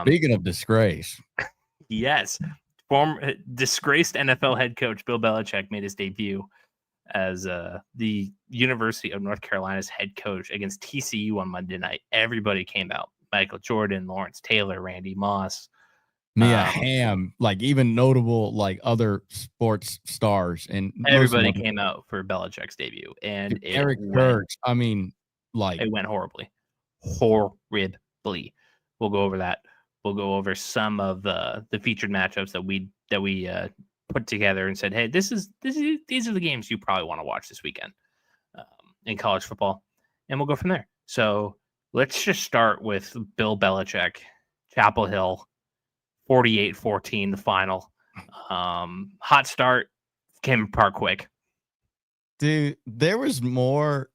Speaking of disgrace, Yes, former disgraced NFL head coach Bill Belichick made his debut as the University of North Carolina's head coach against TCU on Monday night. Everybody came out. Michael Jordan, Lawrence Taylor, Randy Moss. Mia Hamm, like even notable like other sports stars, and everybody came out for Belichick's debut, and Eric Church. I mean, like it went horribly. We'll go over that. We'll go over some of the featured matchups that we put together and said, hey, these are the games you probably want to watch this weekend in college football, and we'll go from there. So let's just start with Bill Belichick, Chapel Hill, 48-14, the final. Hot start, came apart quick. Dude, there was more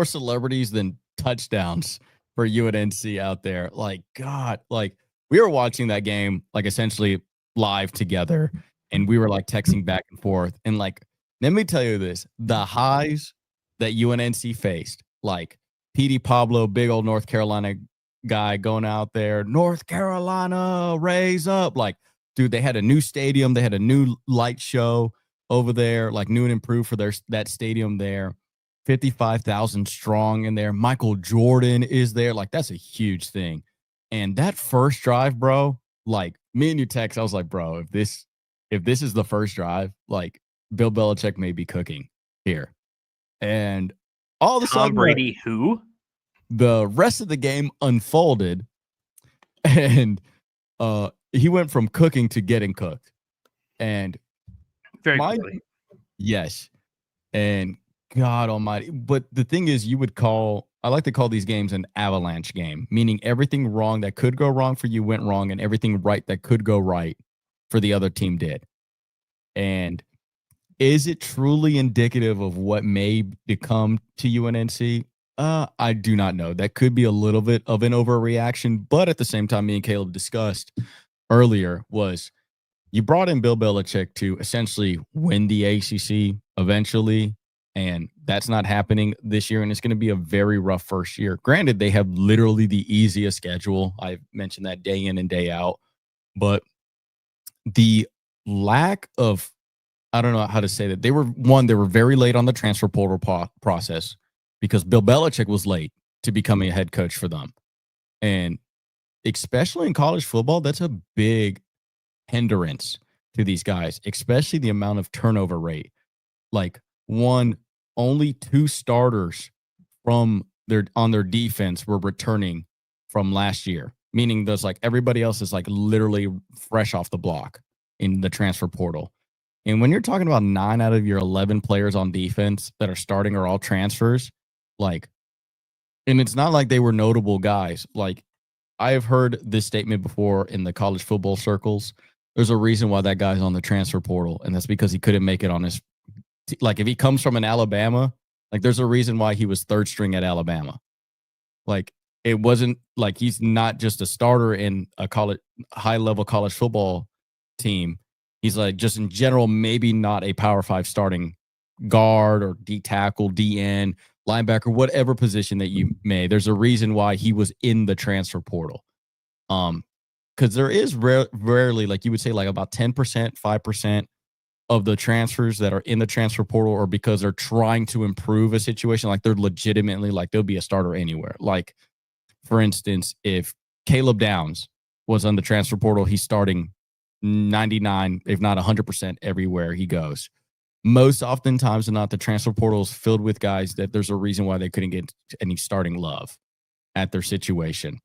celebrities than touchdowns for UNC out there. Like, God, like we were watching that game, like essentially live together, and we were like texting back and forth. And like, let me tell you this, the highs that UNC faced, like Petey Pablo, big old North Carolina guy going out there, North Carolina, raise up. Like, dude, they had a new stadium. They had a new light show over there, like new and improved for that stadium there. 55,000 strong in there. Michael Jordan is there. Like, that's a huge thing. And that first drive, bro, like me and you text, I was like, bro, if this is the first drive, like Bill Belichick may be cooking here. And all of a sudden, Tom Brady, who? The rest of the game unfolded, and he went from cooking to getting cooked. And very quickly. Yes. And God almighty. But the thing is, I like to call these games an avalanche game, meaning everything wrong that could go wrong for you went wrong, and everything right that could go right for the other team did. And is it truly indicative of what may become to UNC? I do not know. That could be a little bit of an overreaction, but at the same time, me and Caleb discussed earlier was you brought in Bill Belichick to essentially win the ACC eventually, and that's not happening this year, and it's going to be a very rough first year. Granted, they have literally the easiest schedule. I've mentioned that day in and day out, but the lack of, I don't know how to say that. They were very late on the transfer portal process because Bill Belichick was late to becoming a head coach for them. And especially in college football, that's a big hindrance to these guys, especially the amount of turnover rate. Like only 2 starters on their defense were returning from last year, meaning there's like everybody else is like literally fresh off the block in the transfer portal. And when you're talking about 9 out of your 11 players on defense that are starting are all transfers, like, and it's not like they were notable guys. Like, I have heard this statement before in the college football circles. There's a reason why that guy's on the transfer portal, and that's because he couldn't make it on his. Like, if he comes from an Alabama, like, there's a reason why he was third string at Alabama. Like, it wasn't like he's not just a starter in a high-level college football team. He's like, just in general, maybe not a Power 5 starting guard or D tackle, DN, linebacker, whatever position that you may. There's a reason why he was in the transfer portal. Because there is rarely, like you would say, like about 10%, 5% of the transfers that are in the transfer portal or because they're trying to improve a situation. Like they're legitimately, like they'll be a starter anywhere. Like, for instance, if Caleb Downs was on the transfer portal, he's starting 99, if not 100% everywhere he goes. Most oftentimes than not, the transfer portal is filled with guys that there's a reason why they couldn't get any starting love at their situation.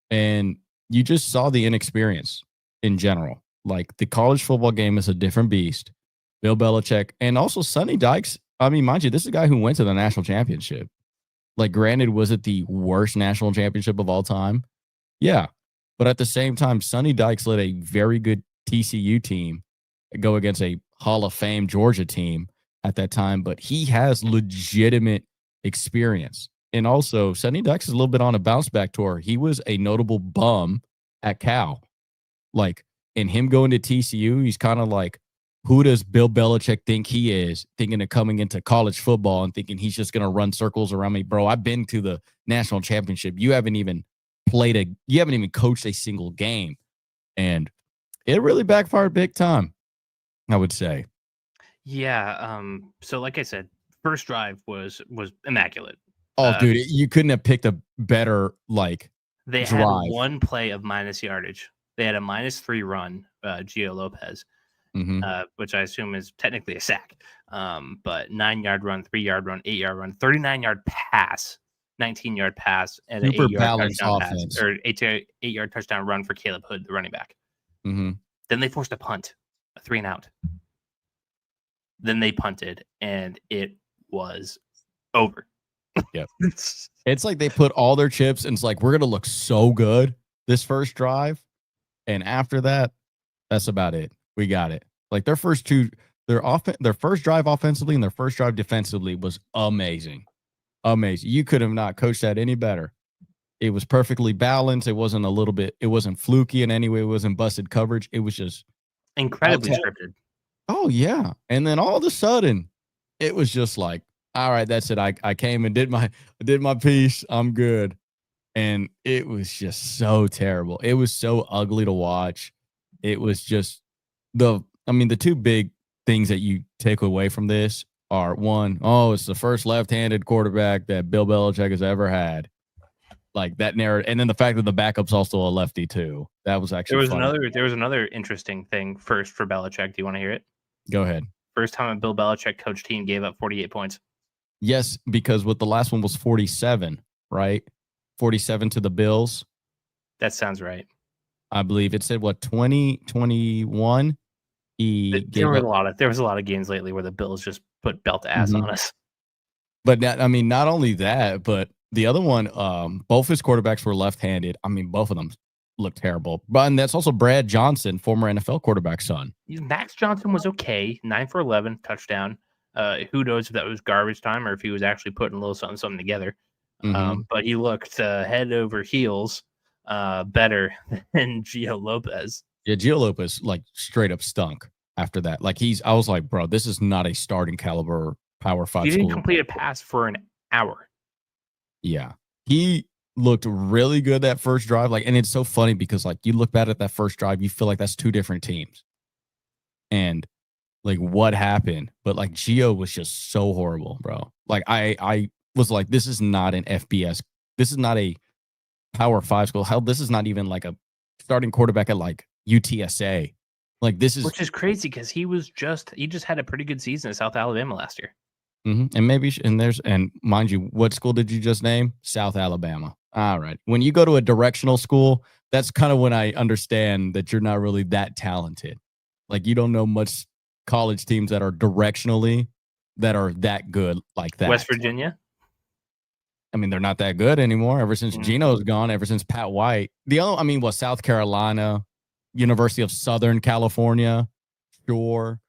And you just saw the inexperience in general. Like, the college football game is a different beast. Bill Belichick and also Sonny Dykes. I mean, mind you, this is a guy who went to the national championship. Like, granted, was it the worst national championship of all time? Yeah. But at the same time, Sonny Dykes led a very good TCU team go against a Hall of Fame Georgia team at that time. But he has legitimate experience. And also, Sonny Dykes is a little bit on a bounce back tour. He was a notable bum at Cal. Like, in him going to TCU, he's kind of like, who does Bill Belichick think he is, thinking of coming into college football and thinking he's just going to run circles around me? Bro, I've been to the national championship. You haven't even you haven't even coached a single game. And it really backfired big time, I would say. Yeah. So like I said, first drive was immaculate. Oh, dude, you couldn't have picked a better They had drive. one play of minus yardage. They had a -3 run, Gio Lopez, which I assume is technically a sack. But 9-yard run, 3-yard run, 8-yard run, 39-yard pass, 19-yard pass, and an Super 8-yard balanced touchdown pass, offense. or 8-yard touchdown run for Caleb Hood, the running back. Then they forced a punt, a 3-and-out. Then they punted, and it was over. Yep. It's like they put all their chips, and it's like, we're going to look so good this first drive. And after that, that's about it. We got it. Like their first first drive offensively and their first drive defensively was amazing. Amazing. You could have not coached that any better. It was perfectly balanced. It wasn't fluky in any way. It wasn't busted coverage. It was just incredibly scripted. Oh, yeah. And then all of a sudden, it was just like, all right, that's it. I came and did my piece. I'm good. And it was just so terrible. It was so ugly to watch. It was just the two big things that you take away from this are, one, it's the first left-handed quarterback that Bill Belichick has ever had. Like that narrative. And then the fact that the backup's also a lefty too. That was actually there was another interesting thing first for Belichick. Do you want to hear it? Go ahead. First time a Bill Belichick coach team gave up 48 points. Yes, because with the last one was 47, right? 47 to the Bills. That sounds right. I believe it said 2021. There was a lot of games lately where the Bills just put belt ass on us. But not only that, but the other one, both his quarterbacks were left-handed. I mean, both of them looked terrible. But and that's also Brad Johnson, former NFL quarterback's son. Max Johnson was okay, 9 for 11, touchdown. Who knows if that was garbage time or if he was actually putting a little something together. But he looked head over heels better than Gio Lopez. Yeah, Gio Lopez like straight up stunk after that. Like I was like, bro, this is not a starting caliber Power 5 He didn't complete a pass for an hour. Yeah. He looked really good that first drive. Like, and it's so funny because like you look back at that first drive, you feel like that's two different teams. And like what happened? But like Gio was just so horrible, bro. Like I was like, this is not an FBS. This is not a Power 5 school. Hell, this is not even like a starting quarterback at like UTSA. Like this is, which is crazy because he just had a pretty good season at South Alabama last year. And mind you, what school did you just name? South Alabama. All right. When you go to a directional school, that's kind of when I understand that you're not really that talented. Like you don't know much college teams that are directionally that are that good like that. West Virginia. I mean, they're not that good anymore. Ever since Geno's gone, ever since Pat White. South Carolina, University of Southern California, sure.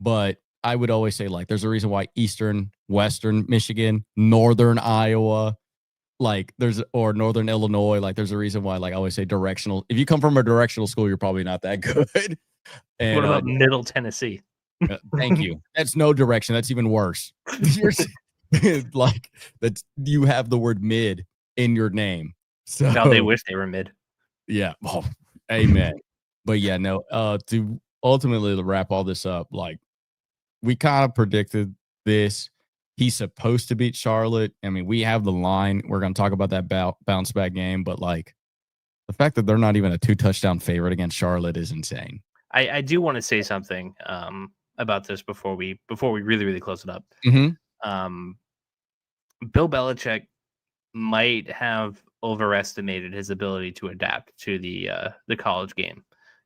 But I would always say, like, there's a reason why Eastern, Western Michigan, Northern Iowa, or Northern Illinois, like, there's a reason why, like, I always say directional. If you come from a directional school, you're probably not that good. And, what about Middle Tennessee? Thank you. That's no direction. That's even worse. Like, you have the word mid in your name. So now they wish they were mid. Yeah. Oh, amen. But yeah, no, to ultimately wrap all this up, like, we kind of predicted this. He's supposed to beat Charlotte. I mean, we have the line. We're going to talk about that bounce back game, but like the fact that they're not even a 2-touchdown favorite against Charlotte is insane. I do want to say something about this before we really, really close it up. Bill Belichick might have overestimated his ability to adapt to the college game.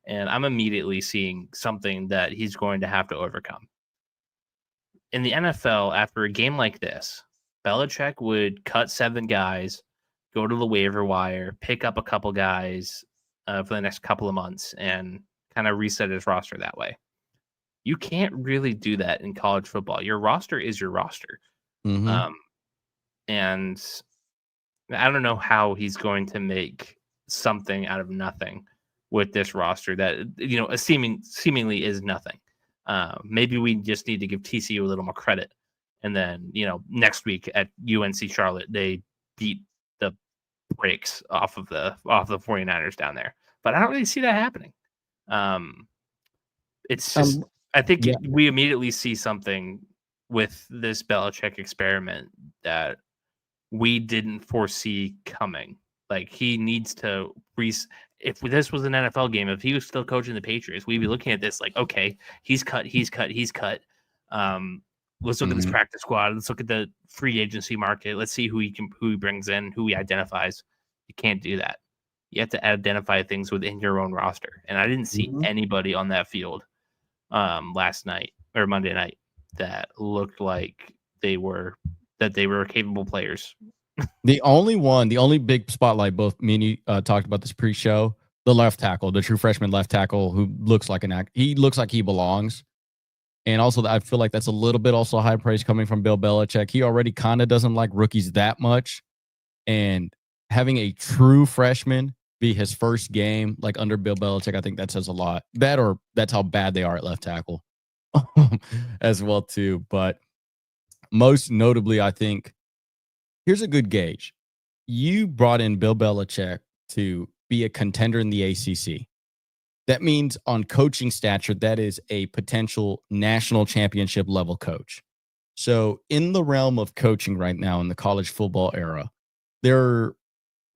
And I'm immediately seeing something that he's going to have to overcome. In the NFL, after a game like this, Belichick would cut 7 guys, go to the waiver wire, pick up a couple guys for the next couple of months, and kind of reset his roster that way. You can't really do that in college football. Your roster is your roster. And I don't know how he's going to make something out of nothing with this roster that, seemingly is nothing. Maybe we just need to give TCU a little more credit. And then, next week at UNC Charlotte, they beat the breaks off of the 49ers down there. But I don't really see that happening. It's just I think yeah. we immediately see something with this Belichick experiment that we didn't foresee coming. Like he needs to if this was an NFL game, if he was still coaching the Patriots, we'd be looking at this like, okay, he's cut. Let's look at this Mhm. practice squad. Let's look at the free agency market. Let's see who he brings in, who he identifies. You can't do that. You have to identify things within your own roster. And I didn't see Mhm. anybody on that field last night or Monday night that looked like they were capable players. The only big spotlight, both me and you talked about this pre-show, the left tackle, the true freshman left tackle who looks like he looks like he belongs. And also, I feel like that's a little bit also high praise coming from Bill Belichick. He already kind of doesn't like rookies that much. And having a true freshman be his first game, like under Bill Belichick, I think that says a lot. That's how bad they are at left tackle as well, too. But most notably, I think here's a good gauge. You brought in Bill Belichick to be a contender in the ACC. That means on coaching stature, that is a potential national championship level coach. So in the realm of coaching right now in the college football era,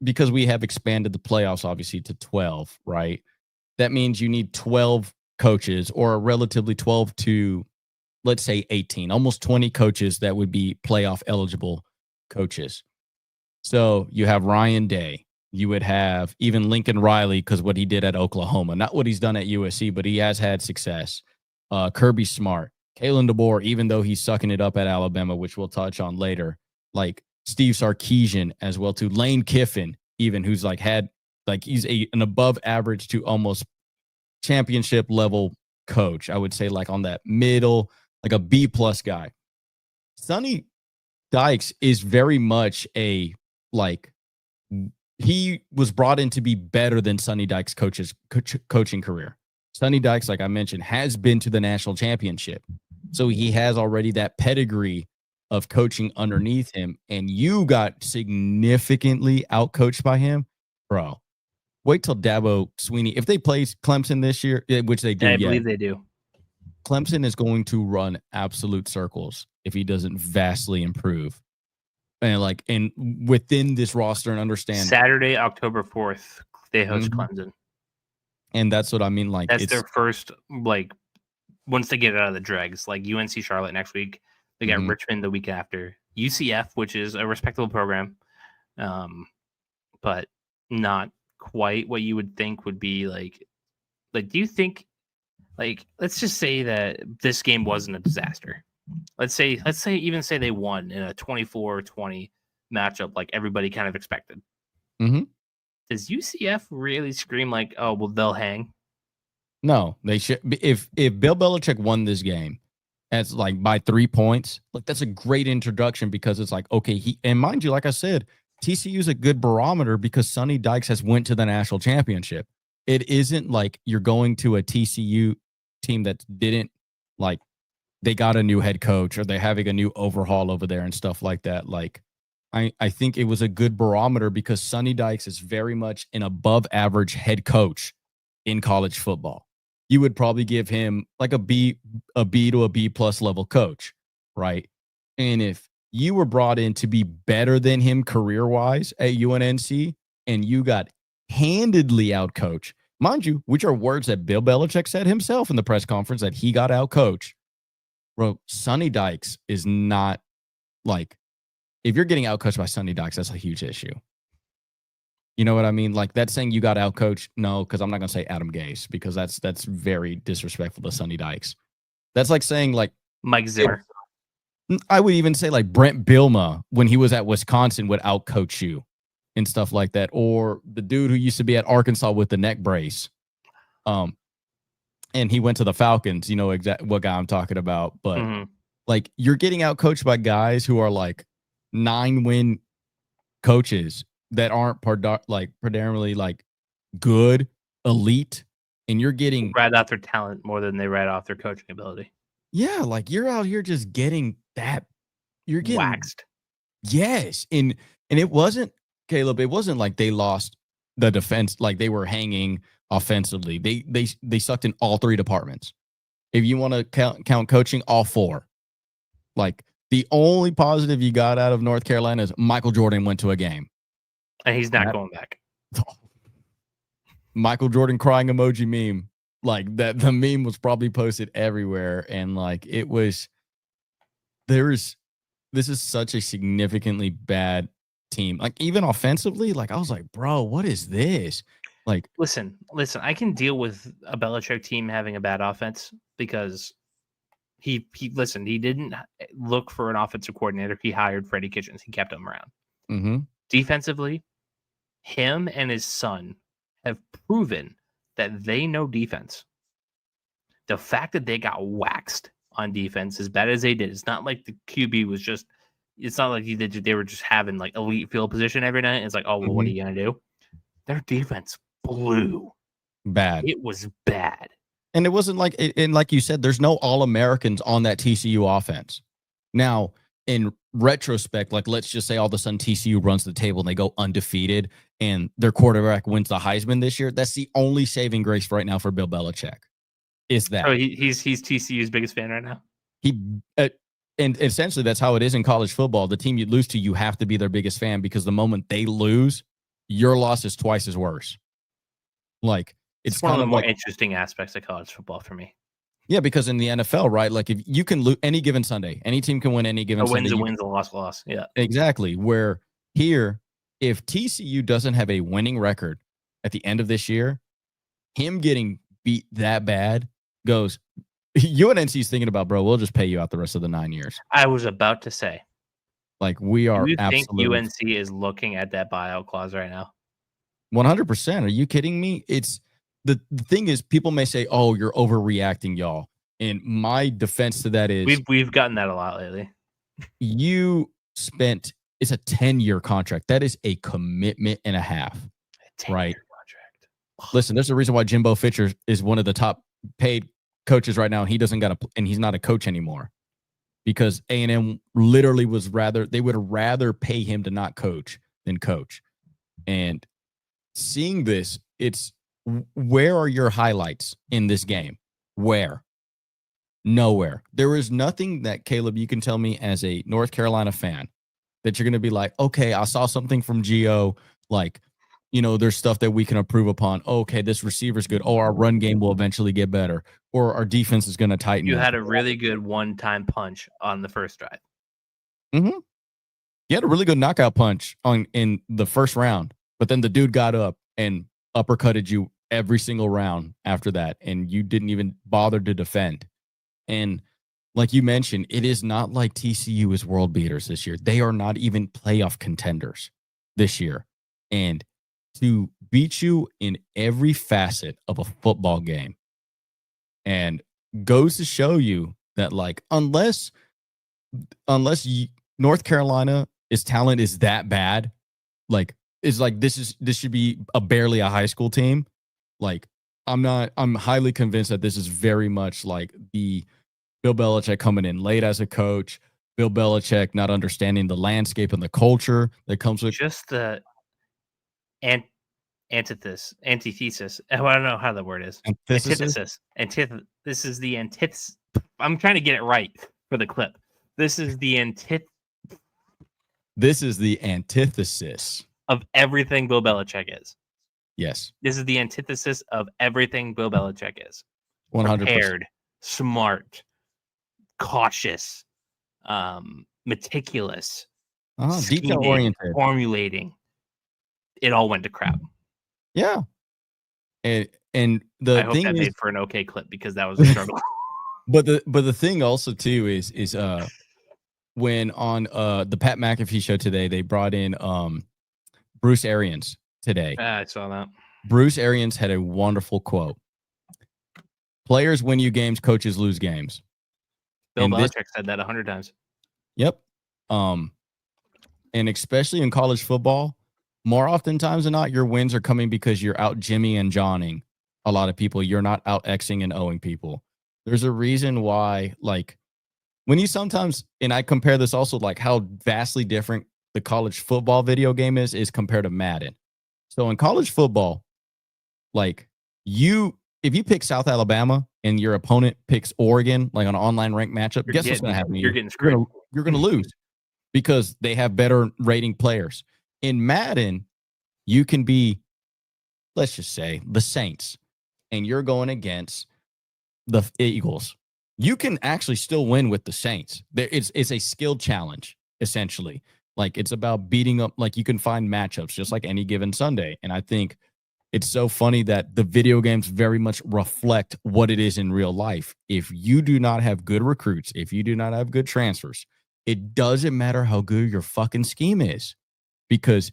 because we have expanded the playoffs obviously to 12, right? That means you need 12 coaches or a relatively 12 to, let's say, 18, almost 20 coaches that would be playoff eligible coaches. So you have Ryan Day. You would have even Lincoln Riley because what he did at Oklahoma, not what he's done at USC, but he has had success. Kirby Smart, Kalen DeBoer, even though he's sucking it up at Alabama, which we'll touch on later. Like Steve Sarkisian as well too. Lane Kiffin, even who's he's an above average to almost championship level coach. I would say like on that middle, like a B plus guy. Sonny Dykes is very much he was brought in to be better than Sonny Dykes' coaching career. Sonny Dykes, like I mentioned, has been to the national championship. So he has already that pedigree of coaching underneath him. And you got significantly outcoached by him, bro. Wait till Dabo Sweeney, if they play Clemson this year, which they do, I believe they do. Clemson is going to run absolute circles if he doesn't vastly improve. And within this roster and understand Saturday, October 4th, they host Clemson. And that's what I mean. Like that's their first, like once they get out of the dregs, like UNC Charlotte next week, they got Richmond the week after, UCF, which is a respectable program, but not quite what you would think would be like. Do you think, like, let's just say that this game wasn't a disaster. Let's say they won in a 24-20 matchup like everybody kind of expected. Does UCF really scream like, oh, well, they'll hang? No, they should. If Bill Belichick won this game as like by 3 points, like that's a great introduction because it's like, okay, and mind you, like I said, TCU is a good barometer because Sonny Dykes has went to the national championship. It isn't like you're going to a TCU team that didn't like they got a new head coach or they're having a new overhaul over there and stuff like that. Like I think it was a good barometer because Sonny Dykes is very much an above average head coach in college football. You would probably give him like a B to a B plus level coach, right? And if you were brought in to be better than him career wise at UNC and you got handedly outcoached, mind you, which are words that Bill Belichick said himself in the press conference that he got outcoached. Bro, Sonny Dykes is not like, if you're getting outcoached by Sonny Dykes, that's a huge issue. You know what I mean? Like that's saying you got outcoached. No, because I'm not gonna say Adam Gase because that's very disrespectful to Sonny Dykes. That's like saying like Mike Zimmer. I would even say like Brent Bielema when he was at Wisconsin would outcoach you and stuff like that, or the dude who used to be at Arkansas with the neck brace, and he went to the Falcons. You know exactly what guy I'm talking about, but like you're getting outcoached by guys who are like 9-win coaches that aren't predominantly like good, elite, and you're getting right off their talent more than they right off their coaching ability. Yeah, like you're out here just getting that. You're getting waxed. Yes, and it wasn't Caleb, it wasn't like they lost the defense, like they were hanging offensively. They sucked in all three departments. If you want to count coaching, all four. Like the only positive you got out of North Carolina is Michael Jordan went to a game. And he's not going back. Michael Jordan crying emoji meme. Like that, the meme was probably posted everywhere. And like it was, this is such a significantly bad team. Like even offensively, like I was like, bro, what is this? Like, listen, I can deal with a Belichick team having a bad offense because he didn't look for an offensive coordinator. He hired Freddie Kitchens. He kept him around. mm-hmm. Defensively, him and his son have proven that they know defense. The fact that they got waxed on defense as bad as they did, it's not like the QB was just, it's not like they were just having like elite field position every night. It's like, oh, well, what are you going to do? Their defense blew. Bad. It was bad. And it wasn't like, and like you said, there's no All-Americans on that TCU offense. Now, in retrospect, like let's just say all of a sudden TCU runs the table and they go undefeated and their quarterback wins the Heisman this year. That's the only saving grace right now for Bill Belichick. Is that? Oh, he's TCU's biggest fan right now. And essentially that's how it is in college football. The team you lose to, you have to be their biggest fan because the moment they lose, your loss is twice as worse. Like it's one of the more interesting aspects of college football for me. Yeah, because in the NFL, right? Like if you can lose any given Sunday, any team can win any given Sunday. Wins, a loss. Yeah, exactly. Where here, if TCU doesn't have a winning record at the end of this year, him getting beat that bad goes. UNC is thinking about, bro, we'll just pay you out the rest of the 9 years. I was about to say, like we are. Do you absolutely think UNC is looking at that buyout clause right now? 100%. Are you kidding me? It's. The thing is, people may say, "Oh, you're overreacting, y'all." And my defense to that is, we've gotten that a lot lately. You spent it's a 10-year contract. That is a commitment and a half, right? Contract. Listen, there's a reason why Jimbo Fisher is one of the top paid coaches right now. And he doesn't and he's not a coach anymore because A&M literally they would rather pay him to not coach than coach. And seeing this, where are your highlights in this game? Where? Nowhere. There is nothing that, Caleb, you can tell me as a North Carolina fan that you're going to be like, okay, I saw something from Gio. Like, there's stuff that we can improve upon. Okay, this receiver's good. Oh, our run game will eventually get better. Or our defense is going to tighten. You had a really good one-time punch on the first drive. Mm-hmm. You had a really good knockout punch in the first round, but then the dude got up and uppercutted you every single round after that, and you didn't even bother to defend. And like you mentioned, it is not like TCU is world beaters this year. They are not even playoff contenders this year. And to beat you in every facet of a football game and goes to show you that, like, unless North Carolina's talent is that bad, like, is like this should be barely a high school team. Like, I'm highly convinced that this is very much like the Bill Belichick coming in late as a coach, Bill Belichick not understanding the landscape and the culture that comes with just the antithesis. I don't know how the word is. Antithesis. This is the antithesis. I'm trying to get it right for the clip. This is the antithesis of everything Bill Belichick is. Yes. This is the antithesis of everything Bill Belichick is. 100%. Prepared, smart, cautious, meticulous, detail-oriented, formulating. It all went to crap. Yeah. And I hope that made for an okay clip because that was a struggle. But the thing also too is when on the Pat McAfee show today, they brought in Bruce Arians today. I saw that. Bruce Arians had a wonderful quote. Players win you games, coaches lose games. Bill Belichick said that 100 times. Yep. And especially in college football, more oftentimes than not, your wins are coming because you're out Jimmy and Johnning a lot of people. You're not out Xing and Oing people. There's a reason why, like, when you sometimes, and I compare this also, like, how vastly different the college football video game is compared to Madden. So in college football, like if you pick South Alabama and your opponent picks Oregon, like on an online ranked matchup, guess what's going to happen to you? You're getting screwed. You're going to lose because they have better rating players. In Madden, you can be, let's just say, the Saints, and you're going against the Eagles. You can actually still win with the Saints. It's a skill challenge, essentially. Like, it's about beating up, like, you can find matchups just like any given Sunday. And I think it's so funny that the video games very much reflect what it is in real life. If you do not have good recruits, if you do not have good transfers, it doesn't matter how good your fucking scheme is, because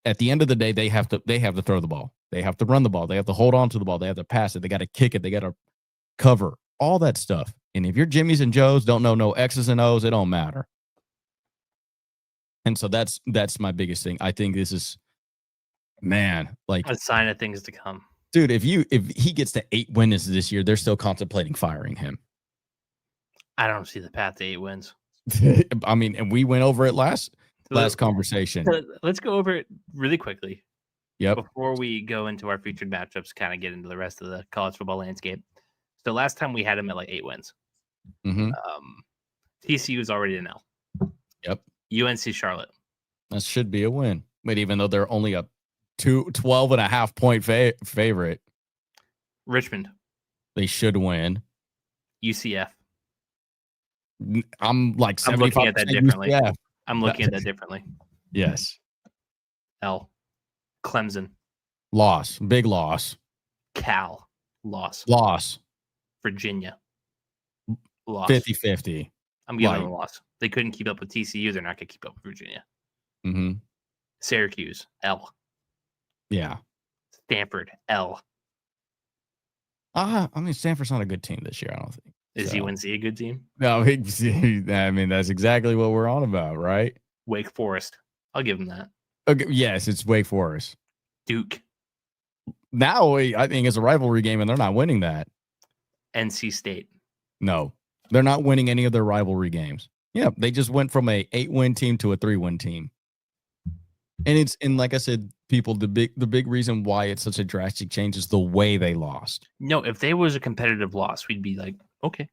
at the end of the day, they have to throw the ball. They have to run the ball. They have to hold on to the ball. They have to pass it. They got to kick it. They got to cover, all that stuff. And if your Jimmys and Joes don't know no X's and O's, it don't matter. And so that's my biggest thing. I think this is, man, like a sign of things to come. Dude, if he gets to 8 wins this year, they're still contemplating firing him. I don't see the path to 8 wins. I mean, and we went over it last conversation. Let's go over it really quickly. Yep. Before we go into our featured matchups, kind of get into the rest of the college football landscape. So last time we had him at like 8 wins. Mm-hmm. TCU is already an L. Yep. UNC Charlotte. That should be a win. But even though they're only a 12.5 point favorite. Richmond. They should win. UCF. I'm like 75% I'm looking at that differently. UCF. I'm looking at that differently. Yes. L. Clemson. Loss. Big loss. Cal. Loss. Virginia. Loss. 50-50. I'm giving them a loss. They couldn't keep up with TCU. They're not going to keep up with Virginia. Mm-hmm. Syracuse. L. Yeah. Stanford. L. I mean, Stanford's not a good team this year, I don't think. Is UNC a good team? No, I mean, that's exactly what we're on about, right? Wake Forest. I'll give them that. Okay, yes, it's Wake Forest. Duke. Now, I think it's a rivalry game, and they're not winning that. NC State. No, they're not winning any of their rivalry games. Yeah, they just went from a 8-win team to a 3-win team. And like I said, people, the big reason why it's such a drastic change is the way they lost. No, if there was a competitive loss, we'd be like, okay.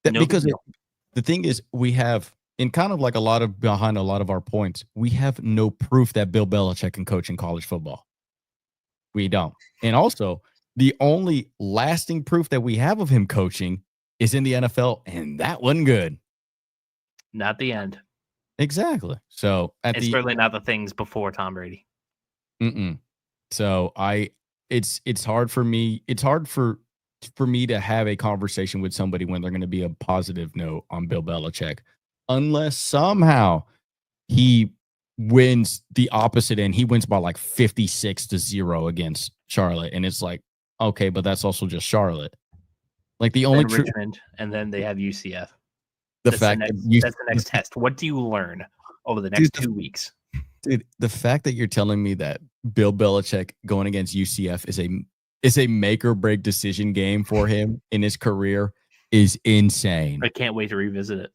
Because the thing is, we have, and kind of like behind a lot of our points, we have no proof that Bill Belichick can coach in college football. We don't. And also, the only lasting proof that we have of him coaching is in the NFL, and that wasn't good. Not the end. Exactly. So it's certainly not the things before Tom Brady. So it's hard for me. It's hard for me to have a conversation with somebody when they're going to be a positive note on Bill Belichick, unless somehow he wins the opposite end. He wins by like 56-0 against Charlotte, and it's like, okay, but that's also just Charlotte. Like the only Richmond, and then they have UCF. That's the next test. What do you learn over the next 2 weeks? Dude, the fact that you're telling me that Bill Belichick going against UCF is a make or break decision game for him in his career is insane. I can't wait to revisit it.